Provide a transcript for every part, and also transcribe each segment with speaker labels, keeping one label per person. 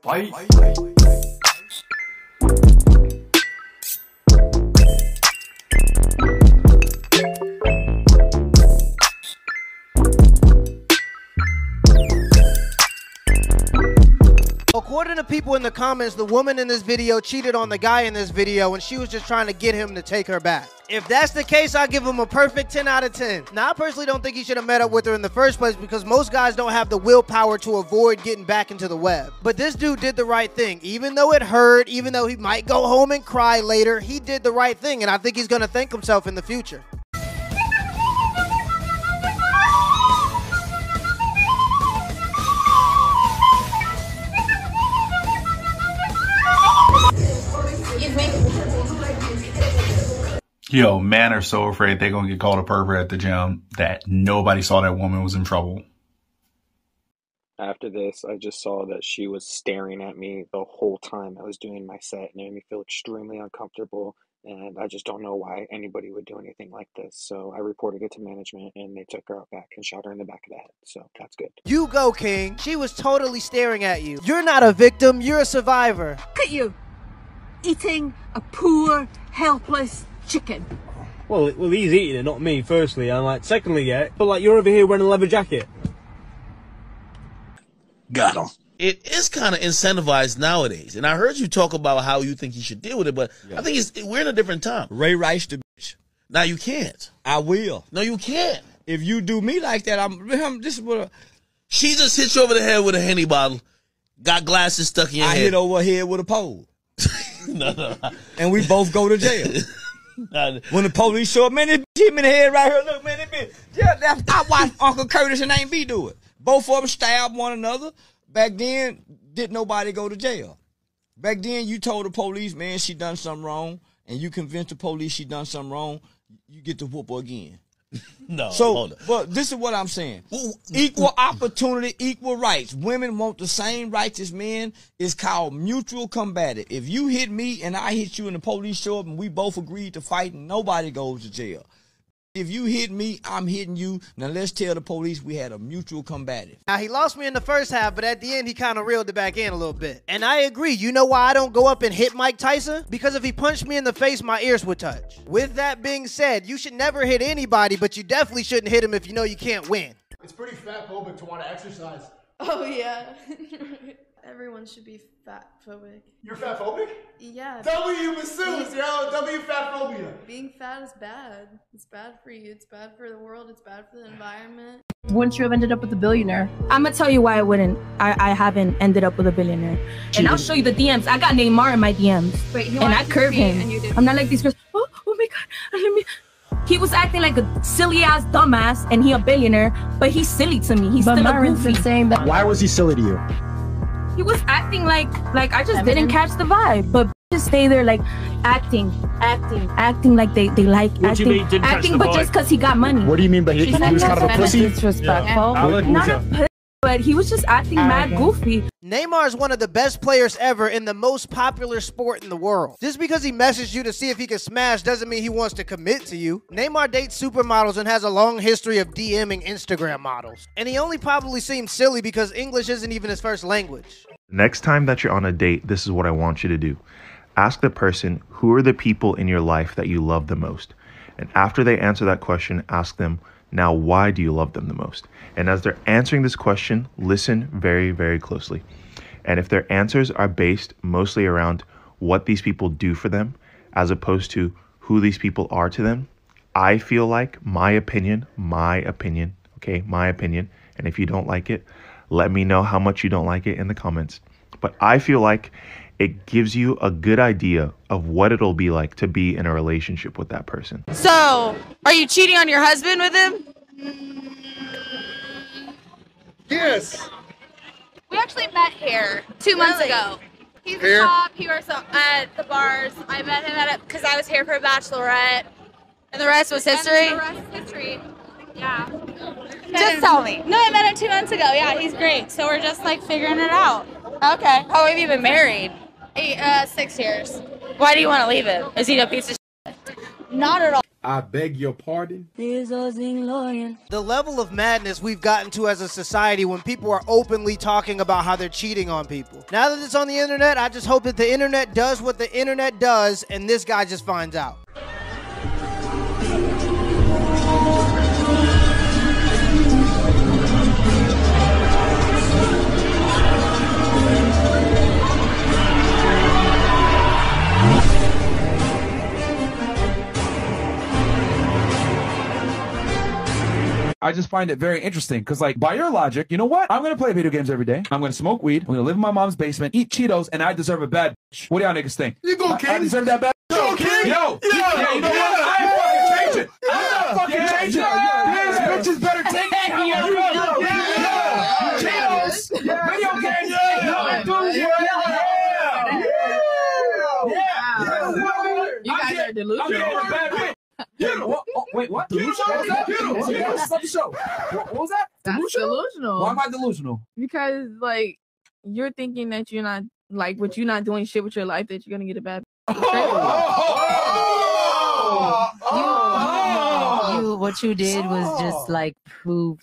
Speaker 1: Fight.
Speaker 2: According to people in the comments, the woman in this video cheated on the guy in this video and she was just trying to get him to take her back. If that's the case, I give him a perfect 10 out of 10. Now, I personally don't think he should have met up with her in the first place because most guys don't have the willpower to avoid getting back into the web. But this dude did the right thing. Even though it hurt, even though he might go home and cry later, he did the right thing, and I think he's gonna thank himself in the future.
Speaker 3: Yo, men are so afraid they're going to get called a pervert at the gym that nobody saw that woman was in trouble.
Speaker 4: After this, I just saw that she was staring at me the whole time I was doing my set, and it made me feel extremely uncomfortable, and I just don't know why anybody would do anything like this. So I reported it to management, and they took her out back and shot her in the back of the head, so that's good.
Speaker 2: You go, King. She was totally staring at you. You're not a victim, you're a survivor.
Speaker 5: Look at you, eating a poor, helpless chicken.
Speaker 6: Well, he's eating it, not me, firstly. And like, secondly, yeah, but like, you're over here wearing a leather jacket.
Speaker 3: Got him.
Speaker 7: It is kind of incentivized nowadays. And I heard you talk about how you think he should deal with it, but I think we're in a different time.
Speaker 6: Ray Rice the bitch.
Speaker 7: Now you can't.
Speaker 6: I will.
Speaker 7: No, you can't.
Speaker 6: If you do me like that, this is what
Speaker 7: she just hit you over the head with a Henny bottle, got glasses stuck in your head.
Speaker 6: I hit over her head with a pole.
Speaker 7: No.
Speaker 6: And we both go to jail. When the police show up, man, this hit me in the head right here. Look, man, this bitch. Yeah, I watched Uncle Curtis and Aunt B do it. Both of them stabbed one another. Back then, didn't nobody go to jail. Back then, you told the police, man, she done something wrong, and you convinced the police she done something wrong, you get to whoop her again.
Speaker 7: No,
Speaker 6: so, but this is what I'm saying. Equal opportunity, equal rights. Women want the same rights as men. It's called mutual combative. If you hit me and I hit you and the police show up and we both agreed to fight, nobody goes to jail. If you hit me, I'm hitting you. Now let's tell the police we had a mutual combative.
Speaker 2: Now, he lost me in the first half, but at the end, he kind of reeled it back in a little bit. And I agree. You know why I don't go up and hit Mike Tyson? Because if he punched me in the face, my ears would touch. With that being said, you should never hit anybody, but you definitely shouldn't hit him if you know you can't win.
Speaker 8: It's pretty fat-phobic to want to exercise.
Speaker 9: Oh, yeah. Everyone should be fat-phobic.
Speaker 8: You're fat-phobic?
Speaker 9: Yeah.
Speaker 8: W masseuse, yo! W fat-phobia.
Speaker 9: Being fat is bad. It's bad for you. It's bad for the world. It's bad for the environment.
Speaker 10: Wouldn't you have ended up with a billionaire? I'm gonna tell you why I wouldn't. I haven't ended up with a billionaire. And I'll show you the DMs. I got Neymar in my DMs. Wait, and I curved him. I'm not like these girls. Oh my God. Let me. He was acting like a silly-ass dumbass, and he a billionaire, but he's silly to me. He's still a goofy. Saying that.
Speaker 11: Why was he silly to you?
Speaker 10: He was acting like I just didn't catch the vibe, but just stay there like acting like they like acting, but just because he got money.
Speaker 11: What do you mean by he was kind of a pussy?
Speaker 10: Disrespectful. Not a pussy, but he was just acting mad goofy.
Speaker 2: Neymar is one of the best players ever in the most popular sport in the world. Just because he messaged you to see if he can smash doesn't mean he wants to commit to you. Neymar dates supermodels and has a long history of DMing Instagram models. And he only probably seems silly because English isn't even his first language.
Speaker 12: Next time that you're on a date, this is what I want you to do. Ask the person, who are the people in your life that you love the most? And after they answer that question, ask them, now why do you love them the most? And as they're answering this question, listen very, very closely. And if their answers are based mostly around what these people do for them, as opposed to who these people are to them, I feel like my opinion, okay, my opinion. And if you don't like it, let me know how much you don't like it in the comments. But I feel like it gives you a good idea of what it'll be like to be in a relationship with that person.
Speaker 13: So, are you cheating on your husband with him?
Speaker 8: Yes.
Speaker 13: We actually met here 2 months ago. He's a cop. He works at the bars. I met him because I was here for a bachelorette. And the rest was history? And the rest is history. Yeah. Just tell me. No, I met him 2 months ago. Yeah, he's great. So we're just like figuring it out. Okay. How long have you been married? 6 years. Why do you want to leave him? Is he a piece of shit? Not at all.
Speaker 1: I beg your pardon?
Speaker 2: The level of madness we've gotten to as a society when people are openly talking about how they're cheating on people. Now that it's on the internet, I just hope that the internet does what the internet does and this guy just finds out.
Speaker 14: I just find it very interesting because, like, by your logic, you know what? I'm going to play video games every day. I'm going to smoke weed. I'm going to live in my mom's basement, eat Cheetos, and I deserve a bad bitch. What do y'all niggas think?
Speaker 1: You go, King.
Speaker 14: I deserve that bad bitch.
Speaker 1: Yo, King.
Speaker 14: Yo. Yeah, you know what? I ain't fucking changing. I'm not fucking changing. These bitches better take me. Cheetos. Video games.
Speaker 15: You guys are delusional.
Speaker 14: Wait, what? Delusional? What was that? Stop the show. What was that?
Speaker 15: That's delusional.
Speaker 14: Why am I delusional?
Speaker 15: Because, like, you're thinking that you're not, like, but you're not doing shit with your life that you're gonna get a bad.
Speaker 16: What you did was just like proof.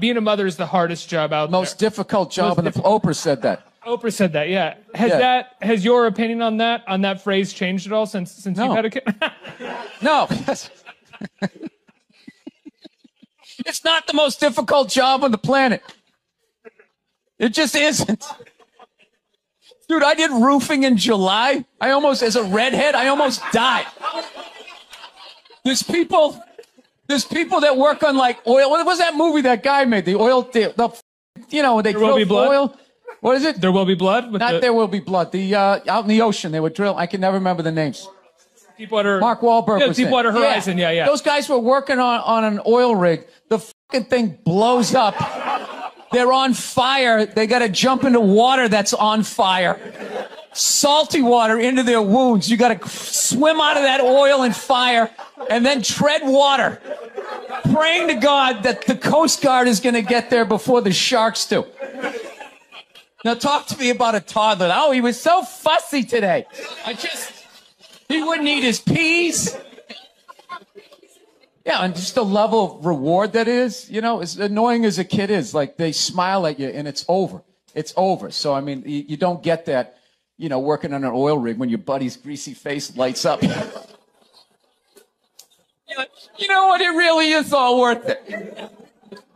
Speaker 17: Being a mother is the hardest job out there.
Speaker 18: Most difficult job, and Oprah said that.
Speaker 17: Oprah said that, yeah. Has your opinion on that phrase changed at all since you've had a kid?
Speaker 18: No. It's not the most difficult job on the planet. It just isn't. Dude, I did roofing in July. As a redhead, I almost died. There's people that work on, like, oil. What was that movie that guy made? The oil, they drill oil. What is it?
Speaker 17: There Will Be Blood?
Speaker 18: There Will Be Blood. Out in the ocean, they would drill. I can never remember the names.
Speaker 17: Deepwater.
Speaker 18: Mark Wahlberg was
Speaker 17: Deepwater Horizon, yeah.
Speaker 18: Those guys were working on an oil rig. The fucking thing blows up. They're on fire. They got to jump into water that's on fire. Salty water into their wounds. You got to swim out of that oil and fire and then tread water, praying to God that the Coast Guard is going to get there before the sharks do. Now talk to me about a toddler. Oh, he was so fussy today. He wouldn't eat his peas. Yeah, and just the level of reward that is, as annoying as a kid is, like they smile at you and it's over. It's over. So, I mean, you don't get that, working on an oil rig when your buddy's greasy face lights up. You know what? It really is all worth it.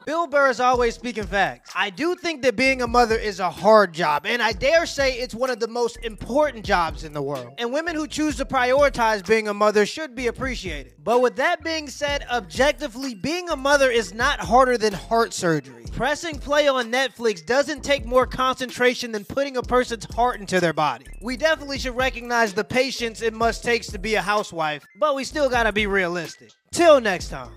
Speaker 2: Bill Burr is always speaking facts. I do think that being a mother is a hard job, and I dare say it's one of the most important jobs in the world. And women who choose to prioritize being a mother should be appreciated. But with that being said, objectively, being a mother is not harder than heart surgery. Pressing play on Netflix doesn't take more concentration than putting a person's heart into their body. We definitely should recognize the patience it must take to be a housewife, but we still gotta be realistic. Till next time.